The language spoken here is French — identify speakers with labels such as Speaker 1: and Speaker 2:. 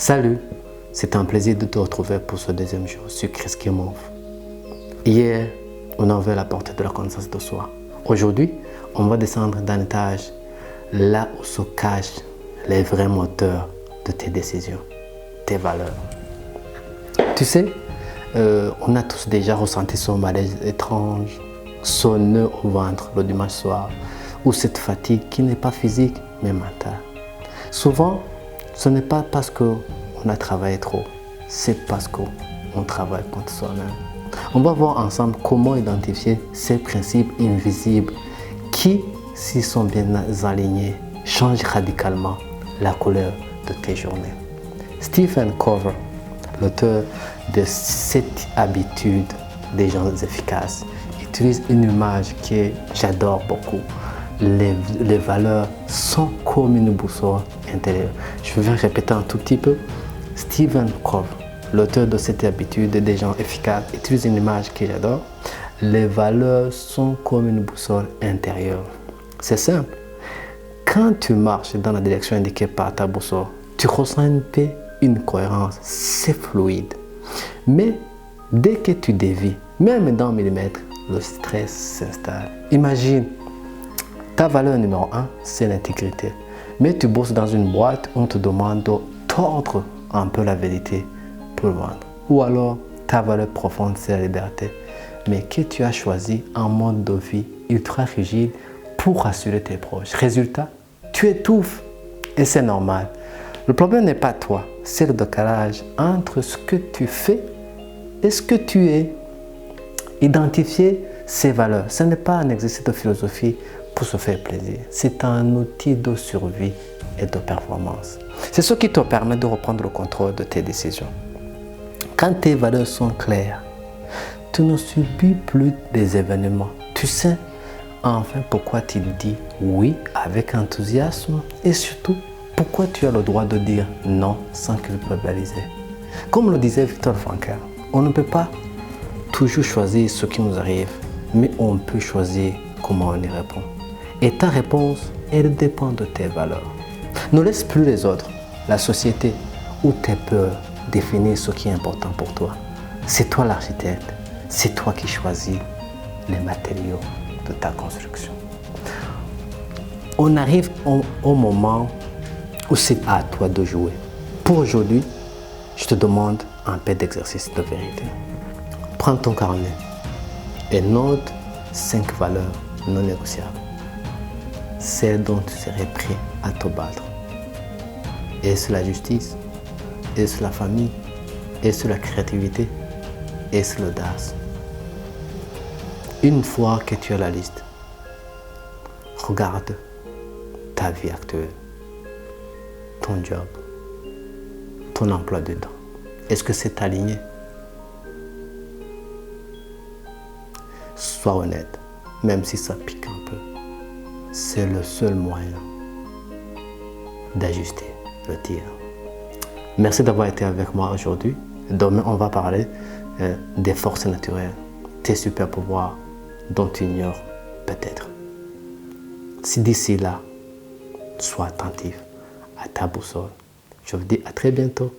Speaker 1: Salut, c'est un plaisir de te retrouver pour ce deuxième jour sur Chris qui m'ouvre. Hier, on a ouvert la porte de la connaissance de soi. Aujourd'hui, on va descendre d'un étage là où se cachent les vrais moteurs de tes décisions, tes valeurs. Tu sais, on a tous déjà ressenti ce malaise étrange, ce nœud au ventre le dimanche soir, ou cette fatigue qui n'est pas physique mais mentale. Souvent, ce n'est pas parce qu'on a travaillé trop, c'est parce qu'on travaille contre soi-même. On va voir ensemble comment identifier ces principes invisibles qui, s'ils sont bien alignés, changent radicalement la couleur de tes journées. Stephen Covey, l'auteur de 7 habitudes des gens efficaces, utilise une image que j'adore beaucoup. Les valeurs sont comme une boussole intérieure. Je vais répéter un tout petit peu. Stephen Covey, l'auteur de cette habitude des gens efficaces, utilise une image que j'adore. Les valeurs sont comme une boussole intérieure. C'est simple. Quand tu marches dans la direction indiquée par ta boussole, tu ressens une paix, une cohérence, c'est fluide. Mais dès que tu dévies, même d'un millimètre, le stress s'installe. Imagine, ta valeur numéro 1, c'est l'intégrité. Mais tu bosses dans une boîte, on te demande de tordre un peu la vérité pour le vendre. Ou alors, ta valeur profonde, c'est la liberté. Mais que tu as choisi un mode de vie ultra rigide pour rassurer tes proches. Résultat, tu étouffes. Et c'est normal. Le problème n'est pas toi, c'est le décalage entre ce que tu fais et ce que tu es. Identifier ces valeurs, ce n'est pas un exercice de philosophie pour se faire plaisir. C'est un outil de survie et de performance. C'est ce qui te permet de reprendre le contrôle de tes décisions. Quand tes valeurs sont claires, tu ne subis plus des événements. Tu sais enfin pourquoi tu dis oui avec enthousiasme et surtout pourquoi tu as le droit de dire non sans culpabiliser. Comme le disait Viktor Frankl, on ne peut pas toujours choisir ce qui nous arrive, mais on peut choisir comment on y répond. Et ta réponse, elle dépend de tes valeurs. Ne laisse plus les autres, la société ou tes peurs définir ce qui est important pour toi. C'est toi l'architecte, c'est toi qui choisis les matériaux de ta construction. On arrive au moment où c'est à toi de jouer. Pour aujourd'hui, je te demande un peu d'exercice de vérité. Prends ton carnet et note 5 valeurs non négociables. Celles dont tu serais prêt à te battre. Est-ce la justice? Est-ce la famille? Est-ce la créativité? Est-ce l'audace? Une fois que tu as la liste, regarde ta vie actuelle, ton job, ton emploi du temps. Est-ce que c'est aligné? Sois honnête, même si ça pique un peu. C'est le seul moyen d'ajuster le tir. Merci d'avoir été avec moi aujourd'hui. Demain, on va parler des forces naturelles, tes super pouvoirs dont tu ignores peut-être. Si d'ici là, sois attentif à ta boussole. Je vous dis à très bientôt.